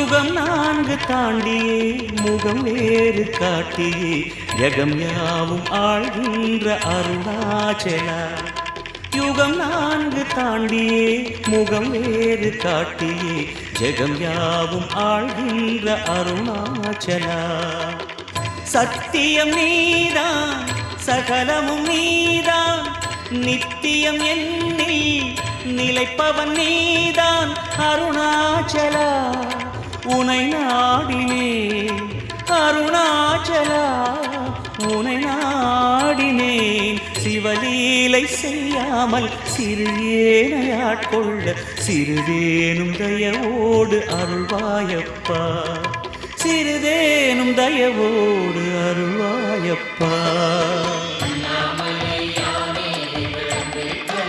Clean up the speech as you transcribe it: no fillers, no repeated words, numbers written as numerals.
யுகம் நான்கு தாண்டியே முகம் வேறு காட்டியே ஜகம் யாவும் ஆழ்கின்ற அருணாச்சலா. யுகம் நான்கு தாண்டியே முகம் வேறு காட்டியே ஜகம் யாவும் ஆழ்கின்ற அருணாச்சலா. சத்தியம் நீதான் சகலமும் நீதான் நித்தியம் என்னில் நிலைப்பவன் நீதான் அருணாச்சலா. உனை நாடினே அருணாச்சலா உனை நாடினேன். சிவலீலை செய்யாமல் சிறியேனையாட்கொள்ள சிறிதேனும் தயவோடு அருள்வாயப்பா. சிறிதேனும் தயவோடு அருள்வாயப்பா.